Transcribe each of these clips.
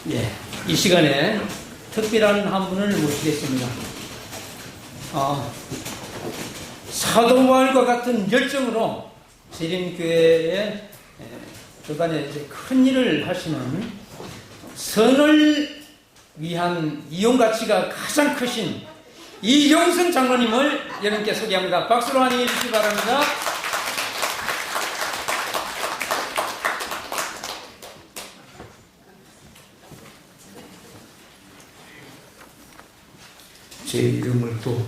예, 이 시간에 특별한 한 분을 모시겠습니다. 사도바울과 같은 열정으로 세림교회의 주간에 큰 일을 하시는 선을 위한 이용 가치가 가장 크신 이용선 장로님을 여러분께 소개합니다. 박수로 환영해 주시기 바랍니다. 제 이름을 또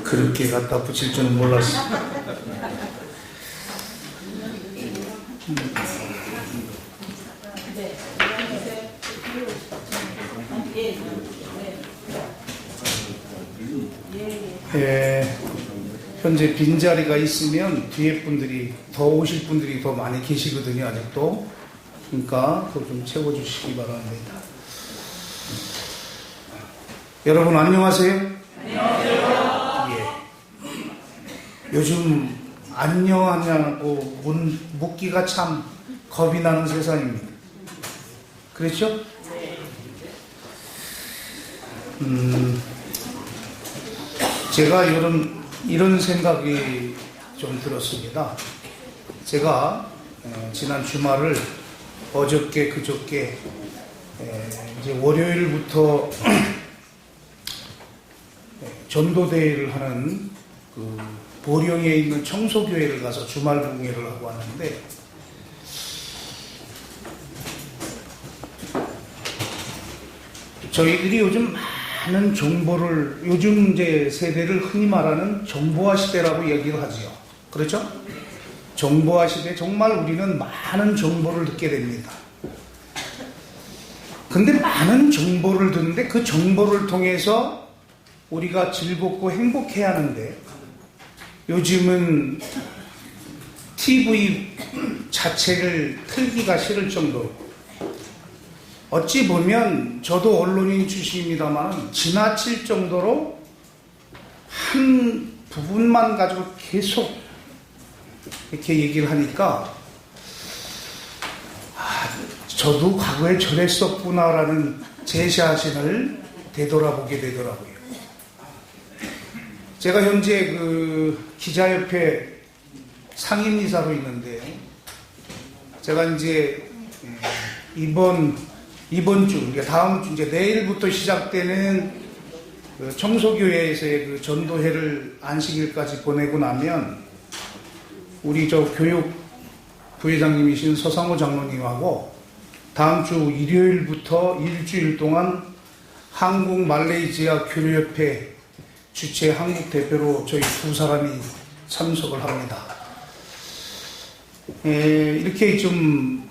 그렇게 갖다 붙일 줄은 몰랐어요. 현재 빈자리가 있으면 뒤에 분들이 더 오실 분들이 더 많이 계시거든요, 아직도. 그러니까 그거 좀 채워주시기 바랍니다. 여러분 안녕하세요? 안녕하세요. 예. 요즘 안녕하냐고 묻기가 참 겁이 나는 세상입니다. 그렇죠? 제가 이런 생각이 좀 들었습니다. 제가 지난 주말을 어저께 그저께 이제 월요일부터 전도대회를 하는 그 보령에 있는 청소교회를 가서 주말 공예를 하고 왔는데, 저희들이 요즘 많은 정보를, 요즘 이제 세대를 흔히 말하는 정보화 시대라고 얘기를 하지요. 그렇죠? 정보화 시대, 정말 우리는 많은 정보를 듣게 됩니다. 근데 많은 정보를 듣는데 그 정보를 통해서 우리가 즐겁고 행복해야 하는데, 요즘은 TV 자체를 틀기가 싫을 정도로, 어찌 보면 저도 언론인 출신입니다만 지나칠 정도로 한 부분만 가지고 계속 이렇게 얘기를 하니까 저도 과거에 저랬었구나라는 제 자신을 되돌아보게 되더라고요. 제가 현재 그 기자협회 상임이사로 있는데, 제가 이제 이번 주, 그러니까 다음 주, 이제 내일부터 시작되는 그 청소교회에서의 그 전도회를 안식일까지 보내고 나면, 우리 저 교육 부회장님이신 서상호 장로님하고 다음 주 일요일부터 일주일 동안 한국 말레이시아 교류협회 주최 한국 대표로 저희 두 사람이 참석을 합니다. 이렇게 좀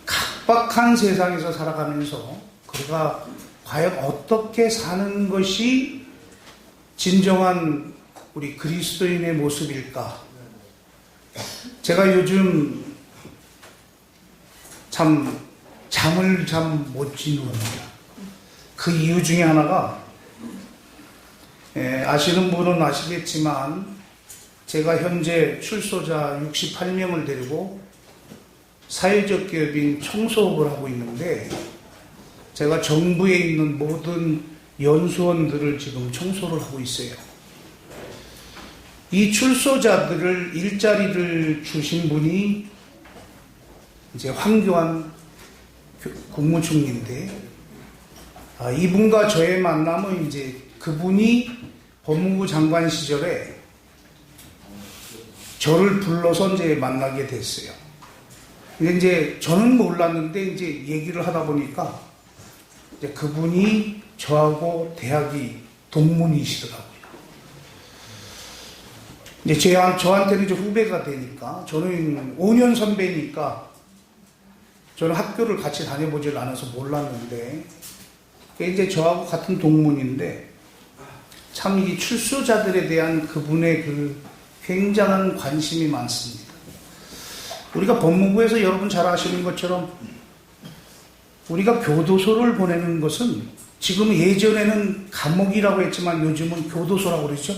각박한 세상에서 살아가면서 우리가 과연 어떻게 사는 것이 진정한 우리 그리스도인의 모습일까? 제가 요즘 참 잠을 못 지눕니다. 그 이유 중에 하나가, 아시는 분은 아시겠지만 제가 현재 출소자 68명을 데리고 사회적 기업인 청소업을 하고 있는데, 제가 정부에 있는 모든 연수원들을 지금 청소를 하고 있어요. 이 출소자들을 일자리를 주신 분이 이제 황교안 국무총리인데, 이분과 저의 만남은 이제 그분이 법무부 장관 시절에 저를 불러서 이제 만나게 됐어요. 근데 이제 저는 몰랐는데 이제 얘기를 하다 보니까 이제 그분이 저하고 대학이 동문이시더라고요. 이제 저한테는 이제 후배가 되니까, 저는 5년 선배니까 저는 학교를 같이 다녀보질 않아서 몰랐는데, 이제 저하고 같은 동문인데, 참 이 출소자들에 대한 그분의 그 굉장한 관심이 많습니다. 우리가 법무부에서 여러분 잘 아시는 것처럼 우리가 교도소를 보내는 것은, 지금 예전에는 감옥이라고 했지만 요즘은 교도소라고 그러죠.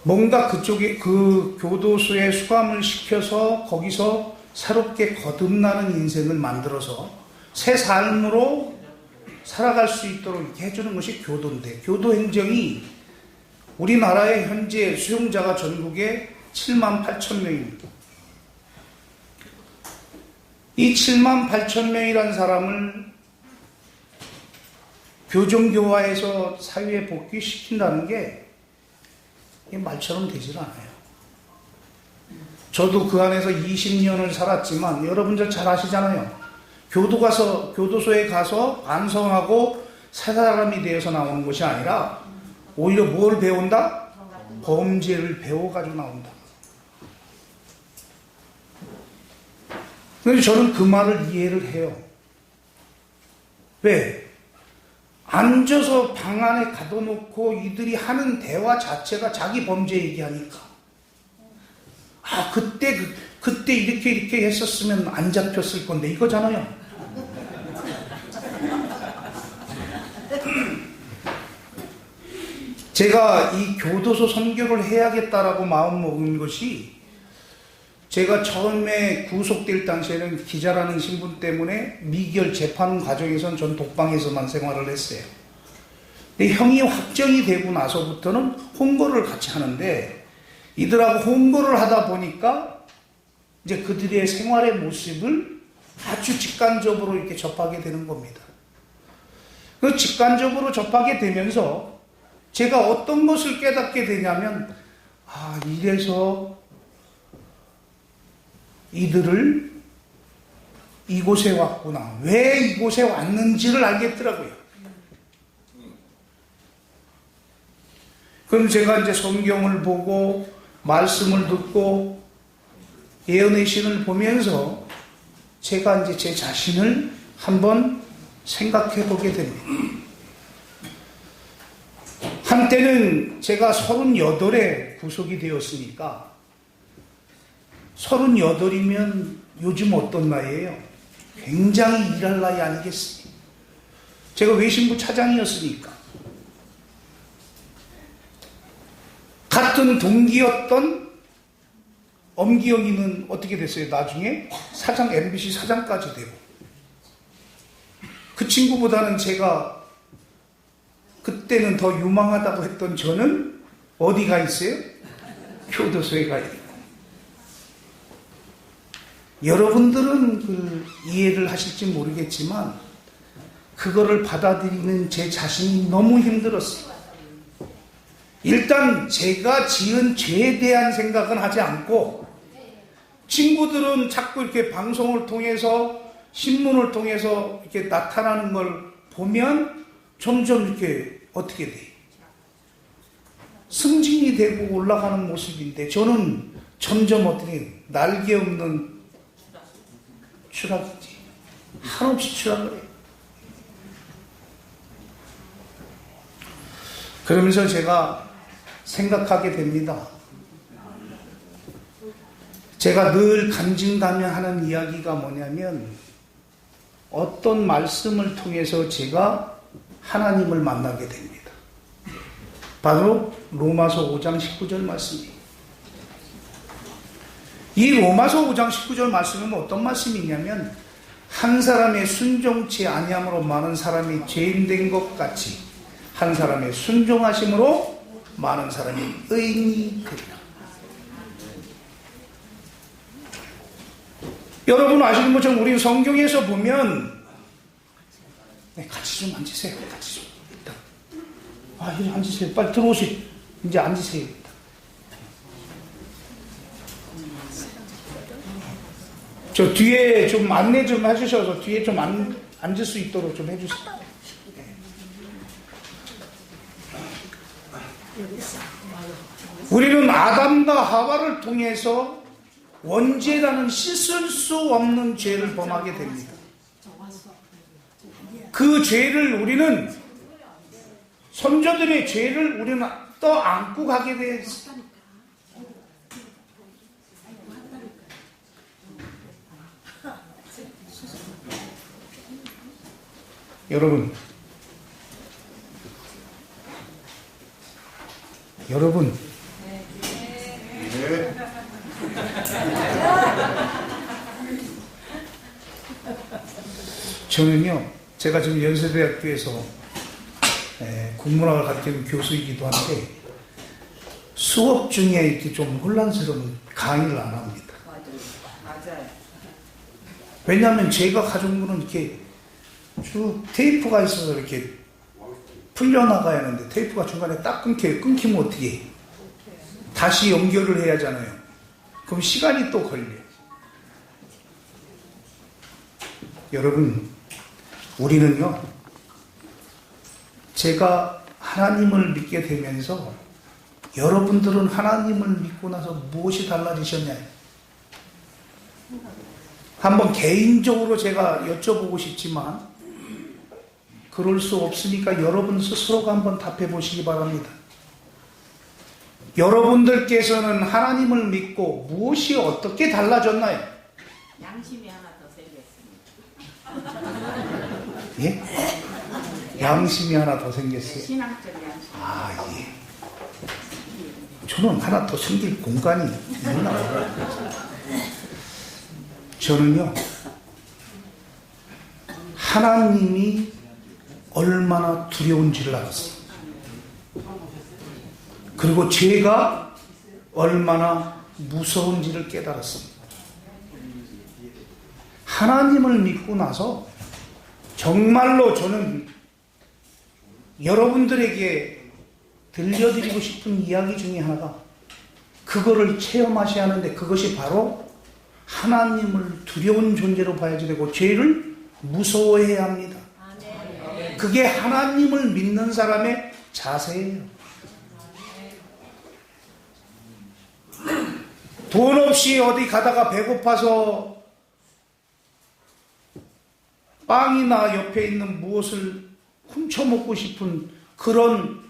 뭔가 그쪽에 그 교도소에 수감을 시켜서 거기서 새롭게 거듭나는 인생을 만들어서 새 삶으로 살아갈 수 있도록 이렇게 해주는 것이 교도인데, 교도 행정이 우리나라의 현재 수용자가 전국에 7만 8천 명입니다. 이 7만 8천 명이라는 사람을 교정교화해서 사회에 복귀시킨다는 게 말처럼 되질 않아요. 저도 그 안에서 20년을 살았지만 여러분들 잘 아시잖아요. 교도소에 가서 반성하고 새 사람이 되어서 나오는 것이 아니라 오히려 뭘 배운다? 범죄를 배워가지고 나온다. 그래서 저는 그 말을 이해를 해요. 왜? 앉아서 방 안에 가둬놓고 이들이 하는 대화 자체가 자기 범죄 얘기하니까. 아, 그때 이렇게 했었으면 안 잡혔을 건데, 이거잖아요. 제가 이 교도소 선교를 해야겠다라고 마음먹은 것이, 제가 처음에 구속될 당시에는 기자라는 신분 때문에 미결 재판 과정에선 전 독방에서만 생활을 했어요. 근데 형이 확정이 되고 나서부터는 홍보를 같이 하는데, 이들하고 홍보를 하다 보니까 이제 그들의 생활의 모습을 아주 직관적으로 이렇게 접하게 되는 겁니다. 그 직관적으로 접하게 되면서 제가 어떤 것을 깨닫게 되냐면, 아, 이래서 이들을 이곳에 왔구나. 왜 이곳에 왔는지를 알겠더라고요. 그럼 제가 이제 성경을 보고 말씀을 듣고 예언의 신을 보면서 제가 이제 제 자신을 한번 생각해 보게 됩니다. 한때는 제가 38에 구속이 되었으니까 38이면 요즘 어떤 나이예요? 굉장히 일할 나이 아니겠습니까? 제가 외신부 차장이었으니까. 같은 동기였던 엄기영이는 어떻게 됐어요? 나중에 사장, MBC 사장까지 되고. 그 친구보다는 제가 그때는 더 유망하다고 했던 저는 어디가 있어요? 교도소에 가 있고. 여러분들은 그 이해를 하실지 모르겠지만 그거를 받아들이는 제 자신이 너무 힘들었어요. 일단 제가 지은 죄에 대한 생각은 하지 않고, 친구들은 자꾸 이렇게 방송을 통해서 신문을 통해서 이렇게 나타나는 걸 보면 점점 이렇게 어떻게 돼? 승진이 되고 올라가는 모습인데 저는 점점 어떻게 날개 없는 추락이지. 한없이 추락을 해요. 그러면서 제가 생각하게 됩니다. 제가 늘 간증하며 이야기가 뭐냐면, 어떤 말씀을 통해서 제가 하나님을 만나게 됩니다. 바로 로마서 5장 19절 말씀이에요. 이 로마서 5장 19절 말씀은 어떤 말씀이냐면, 한 사람의 순종치 아니함으로 많은 사람이 죄인된 것 같이 한 사람의 순종하심으로 많은 사람이 의인이 되리라. 여러분 아시는 것처럼 우리 성경에서 보면, 네, 같이 좀 앉으세요. 같이 좀. 일단. 이리 앉으세요. 빨리 들어오세요. 이제 앉으세요. 저 뒤에 좀 안내 좀 해주셔서 뒤에 좀 앉을 수 있도록 좀 해주세요. 우리는 아담과 하와를 통해서 원죄라는 씻을 수 없는 죄를 범하게 됩니다. 그 죄를 우리는, 선조들의 죄를 우리는 떠안고 가게 됐습니다. 여러분, 저는요, 제가 지금 연세대학교에서 국문학을 가르치는 교수이기도 한데, 수업 중에 이렇게 좀 혼란스러운 강의를 안 합니다. 맞아요. 왜냐하면 제가 가져온 거는 이렇게 쭉 테이프가 있어서 이렇게 풀려나가야 하는데, 테이프가 중간에 딱 끊기면 어떻게 해? 다시 연결을 해야 하잖아요. 그럼 시간이 또 걸려요. 여러분, 우리는요, 제가 하나님을 믿게 되면서 여러분들은 하나님을 믿고 나서 무엇이 달라지셨냐요? 한번 개인적으로 제가 여쭤보고 싶지만 그럴 수 없으니까 여러분 스스로가 한번 답해 보시기 바랍니다. 여러분들께서는 하나님을 믿고 무엇이 어떻게 달라졌나요? 양심이 하나 더 생겼습니다. 예? 양심이 하나 더 생겼어요? 신앙적 양심. 아, 예. 저는 하나 더 생길 공간이 있나? 저는요, 하나님이 얼마나 두려운지를 알았어요. 그리고 죄가 얼마나 무서운지를 깨달았습니다. 하나님을 믿고 나서 정말로 저는 여러분들에게 들려드리고 싶은 이야기 중에 하나가 그거를 체험하셔야 하는데, 그것이 바로 하나님을 두려운 존재로 봐야지 되고 죄를 무서워해야 합니다. 그게 하나님을 믿는 사람의 자세예요. 돈 없이 어디 가다가 배고파서 빵이나 옆에 있는 무엇을 훔쳐먹고 싶은 그런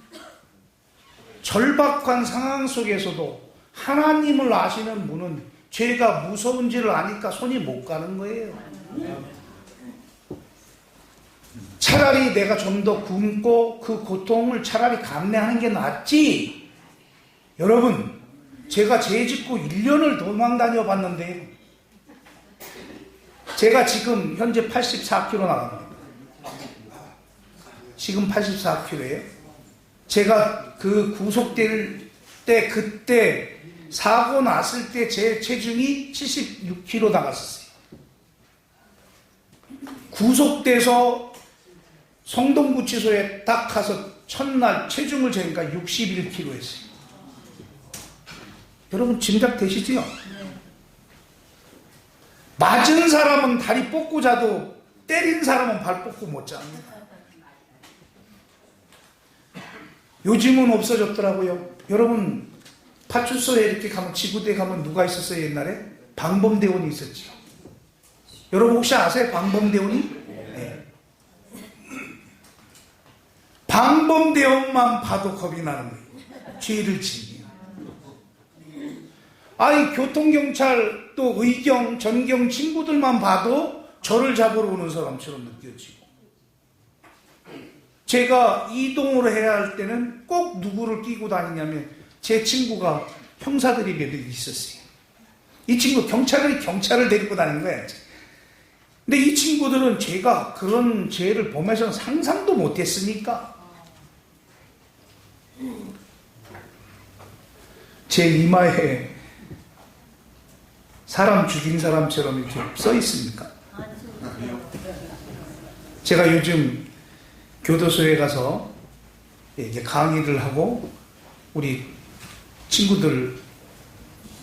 절박한 상황 속에서도 하나님을 아시는 분은 죄가 무서운지를 아니까 손이 못 가는 거예요. 차라리 내가 좀 더 굶고 그 고통을 차라리 감내하는 게 낫지. 여러분, 제가 죄 짓고 1년을 도망 다녀봤는데요, 제가 지금 현재 84kg 나갑니다. 지금 84kg예요. 제가 그 구속될 때, 그때 사고 났을 때 제 체중이 76kg 나갔었어요. 구속돼서 성동구치소에 딱 가서 첫날 체중을 재니까 61kg였어요. 여러분 짐작되시죠? 맞은 사람은 다리 뻗고 자도 때린 사람은 발 뻗고 못 잡니다. 요즘은 없어졌더라고요. 여러분, 파출소에 이렇게 가면, 지구대에 가면 누가 있었어요? 옛날에 방범대원이 있었죠. 여러분 혹시 아세요? 방범대원이? 네. 방범대원만 봐도 겁이 나는 거예요. 죄를 지면. 아니, 교통경찰 또 의경, 전경 친구들만 봐도 저를 잡으러 오는 사람처럼 느껴지고, 제가 이동을 해야 할 때는 꼭 누구를 끼고 다니냐면 제 친구가 형사들이 몇 명 있었어요. 이 친구 경찰을 데리고 다니는 거예요. 근데 이 친구들은 제가 그런 죄를 보면서 상상도 못했으니까 제 이마에 사람 죽인 사람처럼 이렇게 써 있습니까? 제가 요즘 교도소에 가서 이제 강의를 하고 우리 친구들,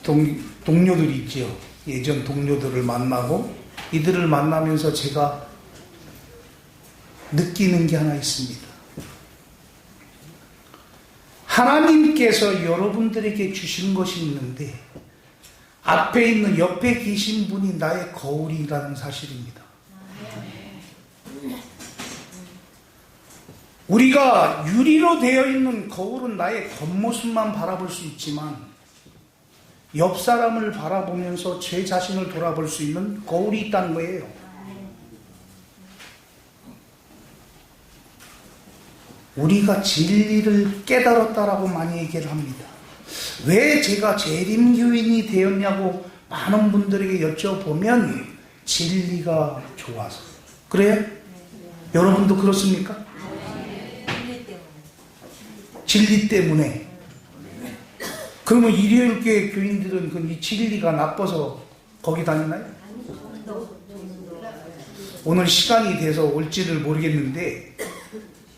동료들이 있지요. 예전 동료들을 만나고 이들을 만나면서 제가 느끼는 게 하나 있습니다. 하나님께서 여러분들에게 주신 것이 있는데 앞에 있는, 옆에 계신 분이 나의 거울이라는 사실입니다. 우리가 유리로 되어 있는 거울은 나의 겉모습만 바라볼 수 있지만 옆 사람을 바라보면서 제 자신을 돌아볼 수 있는 거울이 있다는 거예요. 우리가 진리를 깨달았다라고 많이 얘기를 합니다. 왜 제가 재림교인이 되었냐고 많은 분들에게 여쭤보면 진리가 좋아서. 그래요? 여러분도 그렇습니까? 진리 때문에. 그러면 일요일 교회 교인들은 그 이 진리가 나빠서 거기 다니나요? 오늘 시간이 돼서 올지를 모르겠는데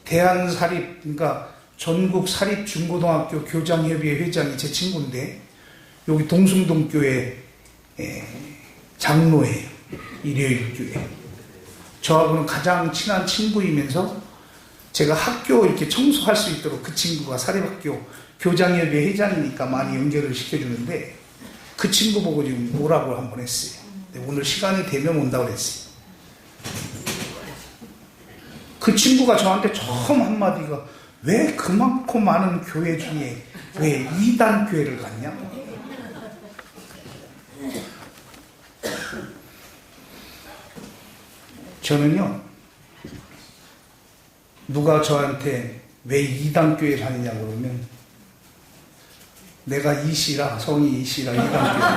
대한사립, 그러니까 전국 사립중고등학교 교장협의회 회장이 제 친구인데 여기 동숭동 교회 장로예요. 일요일 교회. 저하고는 가장 친한 친구이면서 제가 학교 이렇게 청소할 수 있도록 그 친구가 사립학교 교장협의회 회장이니까 많이 연결을 시켜주는데 그 친구 보고 지금 오라고 한번 했어요. 오늘 시간이 되면 온다고 그랬어요. 그 친구가 저한테 처음 한마디가 왜 그만큼 많은 교회 중에 왜 이단 교회를 갔냐? 저는요, 누가 저한테 왜 이단 교회 다니냐 그러면 내가 이씨라, 성이 이씨라 이단 교회.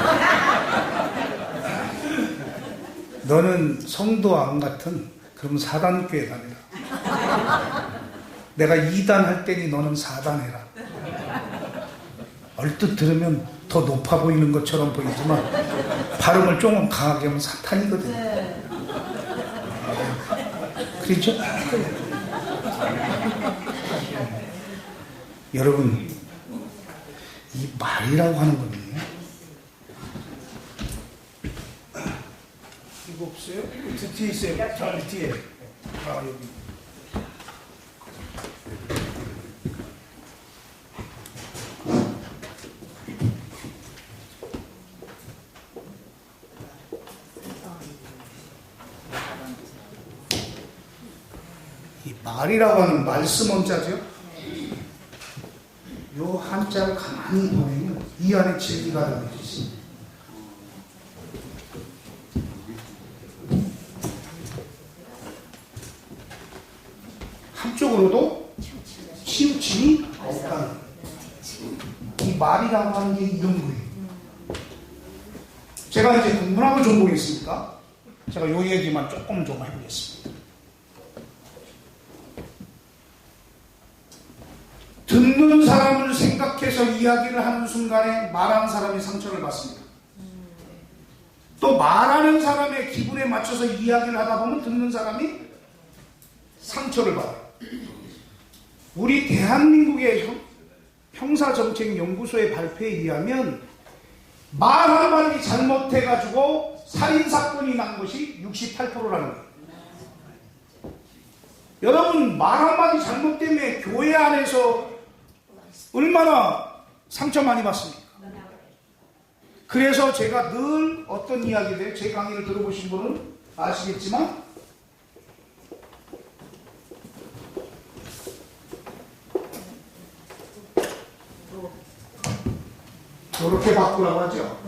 너는 성도 안 같은 그럼 사단 교회 다니라. 내가 2단 할 때니 너는 4단 해라. 얼뜻 들으면 더 높아 보이는 것처럼 보이지만 발음을 조금 강하게 하면 사탄이거든요. 그렇죠? 여러분, 이 말이라고 하는 거는요, 이거 없어요? 뒤에 있어요. 자, 뒤에. 아, 여기. 이 말이라고 하는 말씀 원자죠? 요 한자를 가만히 보면 이 안에 진리가 담겨져 있습니다. 한쪽으로도 치우침이 없다는, 이 말이라고 하는 게 이런 거예요. 제가 이제 국문학을 전공했으니까 제가 요 얘기만 조금 좀 해보겠습니다. 듣는 사람을 생각해서 이야기를 하는 순간에 말하는 사람이 상처를 받습니다. 또 말하는 사람의 기분에 맞춰서 이야기를 하다 보면 듣는 사람이 상처를 받아요. 우리 대한민국의 형사정책연구소의 발표에 의하면 말 한마디 잘못해가지고 살인사건이 난 것이 68%라는 거예요. 여러분, 말 한마디 잘못 때문에 교회 안에서 얼마나 상처 많이 받습니까? 그래서 제가 늘 어떤 이야기를, 제 강의를 들어보신 분은 아시겠지만 이렇게 바꾸라고 하죠.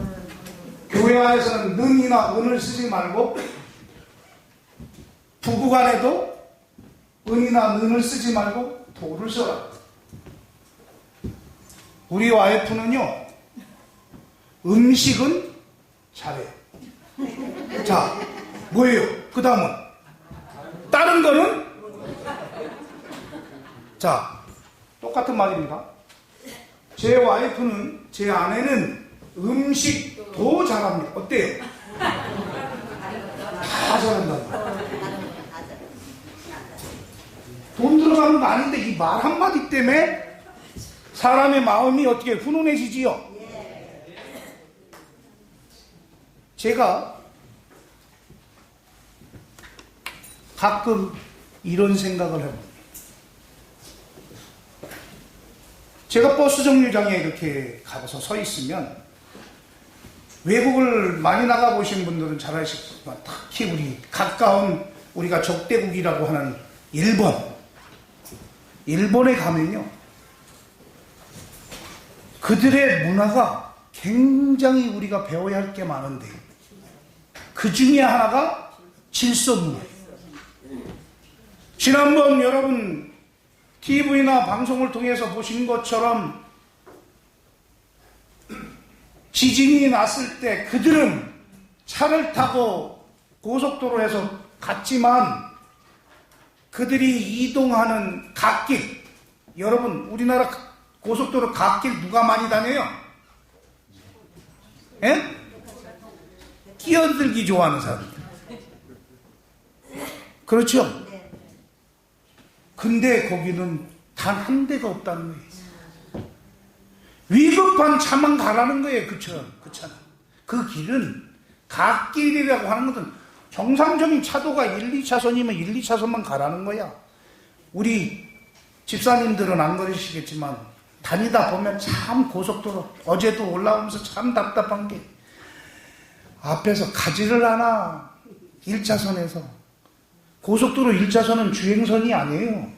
교회 안에서는 는이나 은을 쓰지 말고 부부간에도 은이나 는을 쓰지 말고 도를 써라. 우리 와이프는요, 음식은 잘해요. 자, 뭐예요? 그 다음은 다른 거는, 자, 똑같은 말입니다. 제 와이프는, 제 아내는 음식도 잘합니다. 어때요? 다 잘한다. 돈 들어가는 거 아닌데 이 말 한마디 때문에 사람의 마음이 어떻게 훈훈해지지요? 제가 가끔 이런 생각을 해봅니다. 제가 버스 정류장에 이렇게 가서 서 있으면 외국을 많이 나가보신 분들은 잘 아시겠지만 특히 우리 가까운 우리가 적대국이라고 하는 일본에 가면요, 그들의 문화가 굉장히 우리가 배워야 할 게 많은데 그 중에 하나가 질서 문화예요. 지난번 여러분 TV나 방송을 통해서 보신 것처럼 지진이 났을 때 그들은 차를 타고 고속도로에서 같지만 그들이 이동하는 갓길, 여러분 우리나라 고속도로 갓길 누가 많이 다녀요? 예? 끼어들기 좋아하는 사람. 그렇죠? 근데 거기는 단 한 대가 없다는 거예요. 위급한 차만 가라는 거예요. 그 차는. 그 길은 갓길이라고 하는 것은 정상적인 차도가 1, 2차선이면 1, 2차선만 가라는 거야. 우리 집사님들은 안 그러시겠지만 다니다 보면 참 고속도로, 어제도 올라오면서 참 답답한 게 앞에서 가지를 않아. 1차선에서. 고속도로 1차선은 주행선이 아니에요.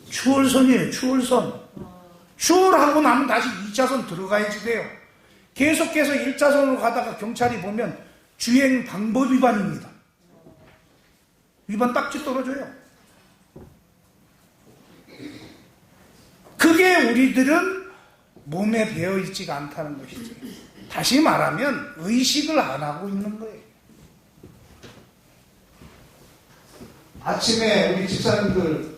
추월선이에요. 추월선. 추월하고 나면 다시 2차선 들어가야지 돼요. 계속해서 1차선으로 가다가 경찰이 보면 주행 방법 위반입니다. 위반 딱지 떨어져요. 그게 우리들은 몸에 배어있지가 않다는 것이죠. 다시 말하면 의식을 안 하고 있는 거예요. 아침에 우리 집사님들,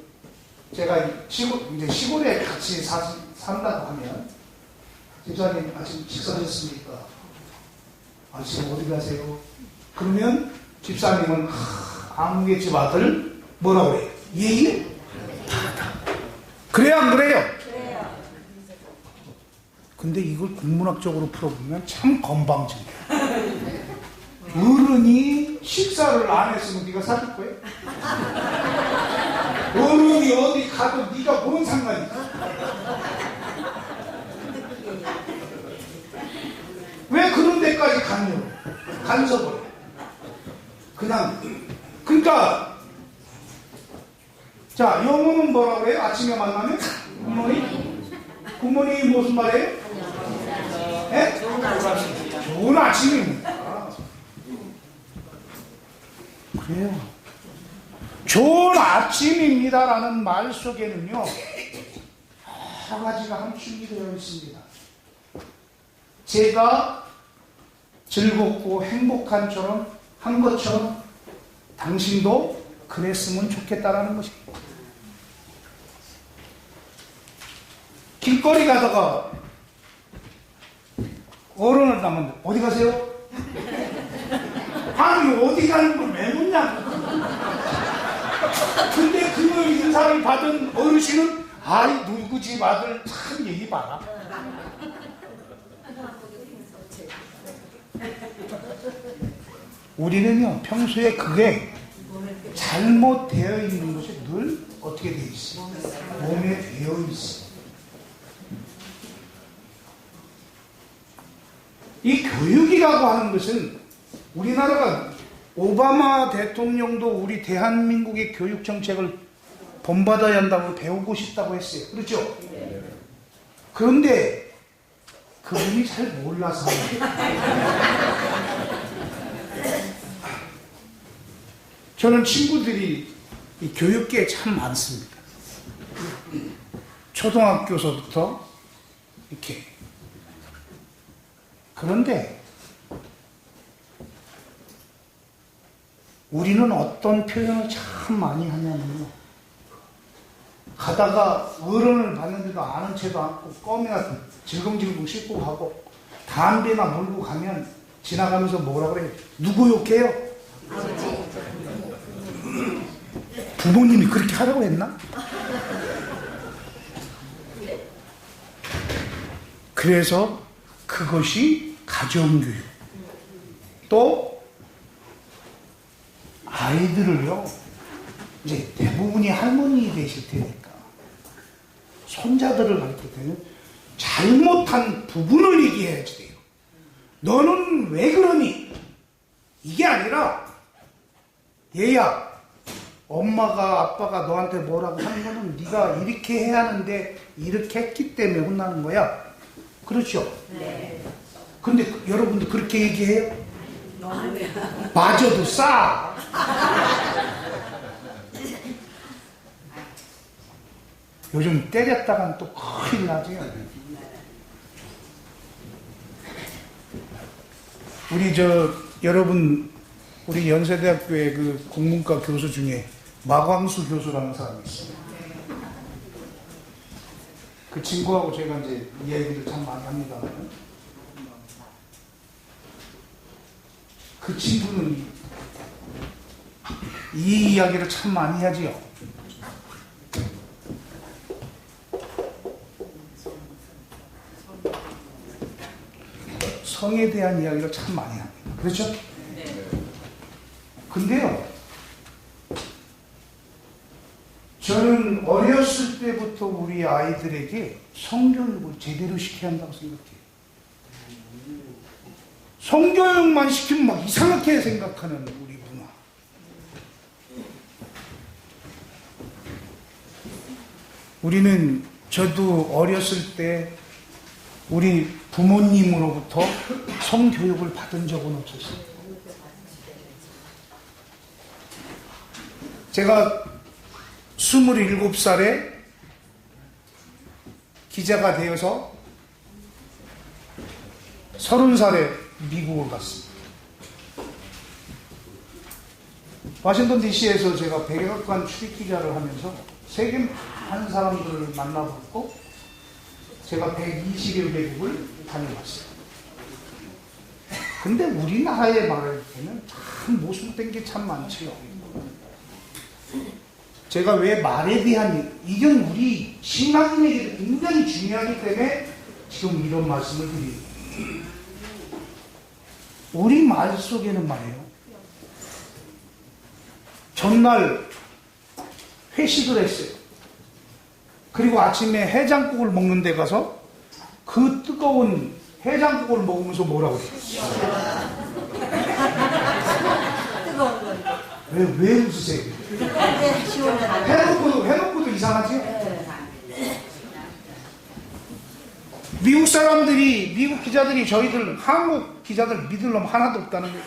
제가 이제 시골에 같이 산다고 하면, 집사님 아침 식사하셨습니까? 아침 어디 가세요? 그러면 집사님은 아무개집 아들 뭐라고 그래요? 예의? 그래요, 안 그래요? 근데 이걸 국문학적으로 풀어보면 참 건방지네요. 어른이 식사를 안 했으면 네가 사줄 거야? 어른이 어디 가도 네가 뭔 상관이야? 왜 그런 데까지 간섭을 해? 그러니까 자, 영어는 뭐라고 그래요? 아침에 만나면 굿모닝 무슨 말이에요? 네? 좋은 아침입니다. 그래요. 좋은 아침입니다라는 말 속에는요, 여러 가지가 함축이 되어 있습니다. 제가 즐겁고 행복한 것처럼 당신도 그랬으면 좋겠다라는 것입니다. 길거리 가다가 어른을 나면 어디 가세요? 아니 어디 가는 걸 왜 묻냐고. 근데 그 인사를 받은 어르신은 아이 누구 집 아들 참 얘기 봐라. 우리는요 평소에 그게 잘못되어 있는 것이 늘 어떻게 되어 있어? 몸에 되어 있어. 이 교육이라고 하는 것은 우리나라가 오바마 대통령도 우리 대한민국의 교육 정책을 본받아야 한다고 배우고 싶다고 했어요. 그렇죠? 그런데 그분이 잘 몰라서 저는 친구들이 이 교육계에 참 많습니다. 초등학교서부터 이렇게. 그런데 우리는 어떤 표현을 참 많이 하냐면요, 가다가 어른을 봤는데도 아는 채도 않고 껌이나 질겅질겅 씹고 가고 담배나 물고 가면 지나가면서 뭐라 그래요? 누구 욕해요? 부모님이 그렇게 하라고 했나? 그래서 그것이 가정교육. 또 아이들을요, 이제 대부분이 할머니 되실 테니까 손자들을 가르칠 때는 잘못한 부분을 얘기해야지 돼요. 너는 왜 그러니? 이게 아니라 얘야, 엄마가 아빠가 너한테 뭐라고 하는 거는 네가 이렇게 해야 하는데 이렇게 했기 때문에 혼나는 거야. 그렇죠? 네. 근데 여러분도 그렇게 얘기해요? 맞아도 싸. 요즘 때렸다간 또 큰일 나죠. 우리 여러분 우리 연세대학교의 그 국문과 교수 중에 마광수 교수라는 사람이 있어요. 그 친구하고 제가 이제 이야기를 참 많이 합니다. 그 친구는 이 이야기를 참 많이 하지요. 성에 대한 이야기를 참 많이 합니다. 그렇죠? 네. 근데요, 저는 어렸을 때부터 우리 아이들에게 성교육을 제대로 시켜야 한다고 생각해요. 성교육만 시키면 막 이상하게 생각하는 우리 문화. 우리는, 저도 어렸을 때 우리 부모님으로부터 성교육을 받은 적은 없었어요. 제가 27살에 기자가 되어서 30살에 미국을 갔습니다. 워싱턴 DC에서 제가 백악관 출입기자를 하면서 세계 많은 사람들을 만나봤고 제가 120여 개국을 다녀봤어요. 근데 우리나라에 말할 때는 참 모순된 게 참 많지요. 제가 왜 말에 대한, 이건 우리 신앙인에게 굉장히 중요하기 때문에 지금 이런 말씀을 드립니다. 우리 말 속에는 말이에요, 전날 회식을 했어요. 그리고 아침에 해장국을 먹는 데 가서 그 뜨거운 해장국을 먹으면서 뭐라고 해요? 뜨거운 거. 왜 웃으세요? 해놓고도 이상하지? 미국 사람들이, 미국 기자들이 저희들 한국 기자들 믿을 놈 하나도 없다는 거예요.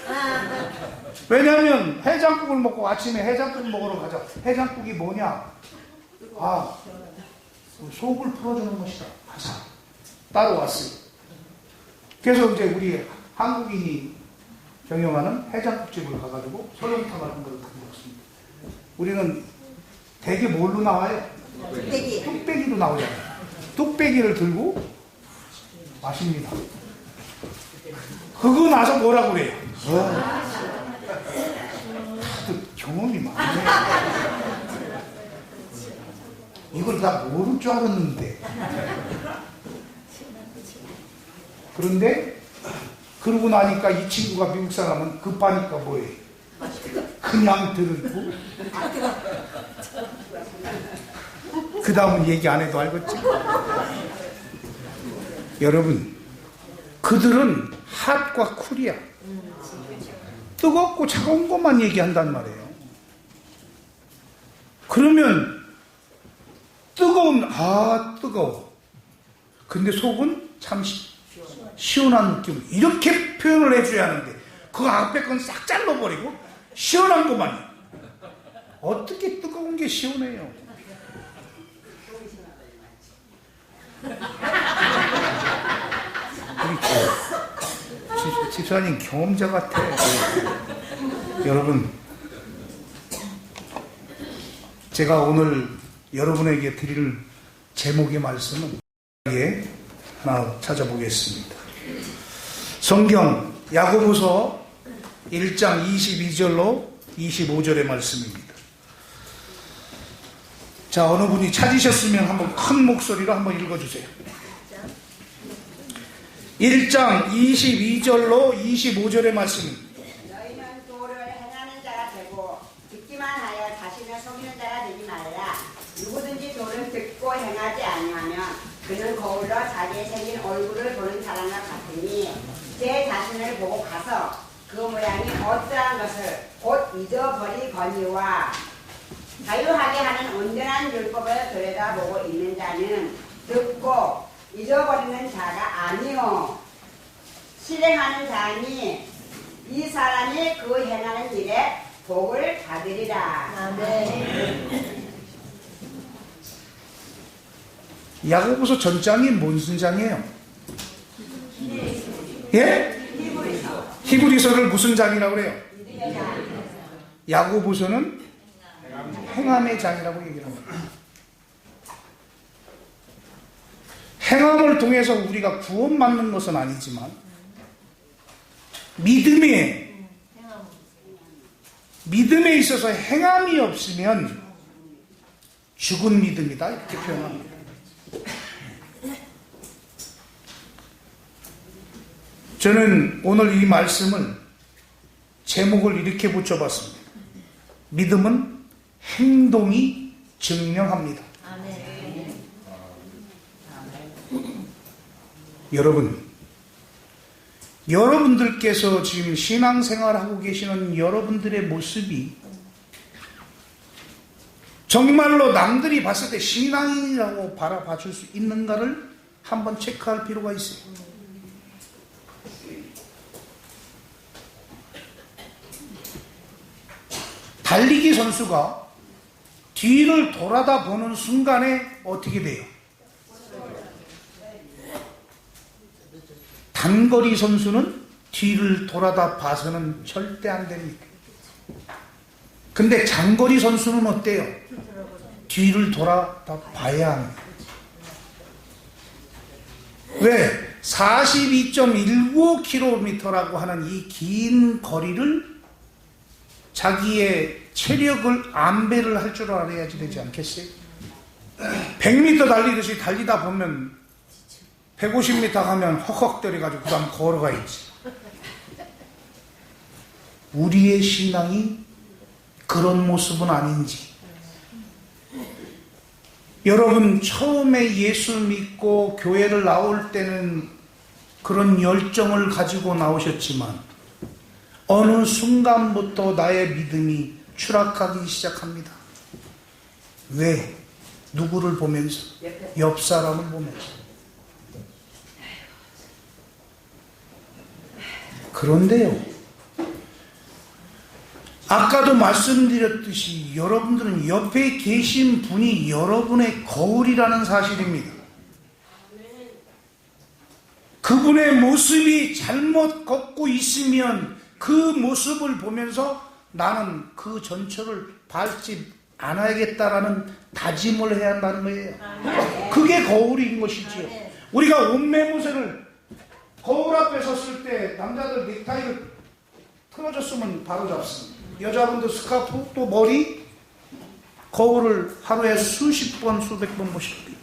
왜냐하면 해장국을 먹고 아침에 해장국 먹으러 가자. 해장국이 뭐냐? 속을 풀어주는 것이다. 가자. 따라왔어요. 그래서 이제 우리 한국인이 경영하는 해장국집을 가가지고 설렁탕 같은 걸 다 먹습니다. 우리는 대게 뭘로 나와요? 뚝배기. 뚝배기로 나오잖아요. 뚝배기를 들고 마십니다. 그거 나서 뭐라고 그래요? 다들 경험이 많네. 이걸 다 모를 줄 알았는데. 그런데 그러고 나니까 이 친구가, 미국 사람은 급하니까 뭐해? 그냥 들고 그 다음은 얘기 안 해도 알겠지? 여러분, 그들은 핫과 쿨이야. 뜨겁고 차가운 것만 얘기한단 말이에요. 그러면 뜨거워. 근데 속은 참 시원한 느낌. 이렇게 표현을 해줘야 하는데 그 앞에 건 싹 잘라버리고 시원한 것만요. 어떻게 뜨거운 게 시원해요? 우리 집사님 경험자 같아. 여러분, 제가 오늘 여러분에게 드릴 제목의 말씀은 하나 찾아보겠습니다. 성경 야고보서 1장 22절로 25절의 말씀입니다. 자, 어느 분이 찾으셨으면 한번 큰 목소리로 한번 읽어주세요. 1장 22절로 25절의 말씀입니다. 너희는 도를 행하는 자가 되고 듣기만 하여 자신을 속이는 자가 되지 말라. 누구든지 도를 듣고 행하지 아니하면 그는 거울로 자기의 생긴 얼굴을 보는 사람과 같으니 제 자신을 보고 가서 그 모양이 어떠한 것을 곧 잊어버리거니와 자유하게 하는 온전한 율법을 들여다보고 있는 자는 듣고 잊어버리는 자가 아니요 실행하는 자니 이 사람이 그 행하는 일에 복을 받으리라. 아멘. 야고보서 전장이 무슨 장이에요? 예? 히브리서를 무슨 장이라고 그래요? 야고보서는 행함의 장이라고 얘기를 합니다. 행함을 통해서 우리가 구원받는 것은 아니지만 믿음에 있어서 행함이 없으면 죽은 믿음이다 이렇게 표현합니다. 저는 오늘 이 말씀을 제목을 이렇게 붙여봤습니다. 믿음은 행동이 증명합니다. 여러분들께서 지금 신앙생활하고 계시는 여러분들의 모습이 정말로 남들이 봤을 때 신앙인이라고 바라봐줄 수 있는가를 한번 체크할 필요가 있어요. 달리기 선수가 뒤를 돌아다 보는 순간에 어떻게 돼요? 단거리 선수는 뒤를 돌아다 봐서는 절대 안 됩니다. 근데 장거리 선수는 어때요? 뒤를 돌아다 봐야 합니다. 왜? 42.195km라고 하는 이 긴 거리를 자기의 체력을 안배를 할 줄 알아야지 되지 않겠어요? 100m 달리듯이 달리다 보면 150m 가면 헉헉거려가지고 그 다음 걸어가야지. 우리의 신앙이 그런 모습은 아닌지. 여러분 처음에 예수 믿고 교회를 나올 때는 그런 열정을 가지고 나오셨지만 어느 순간부터 나의 믿음이 추락하기 시작합니다. 왜? 누구를 보면서? 옆 사람을 보면서. 그런데요, 아까도 말씀드렸듯이 여러분들은 옆에 계신 분이 여러분의 거울이라는 사실입니다. 그분의 모습이 잘못 걷고 있으면 그 모습을 보면서 나는 그 전철을 밟지 않아야겠다라는 다짐을 해야 한다는 거예요. 그게 거울인 것이지요. 우리가 옷매무새를 거울 앞에 섰을 때 남자들 넥타이를 틀어졌으면 바로 잡습니다. 여자분들 스카프 또 머리 거울을 하루에 수십 번 수백 번 보실 거예요.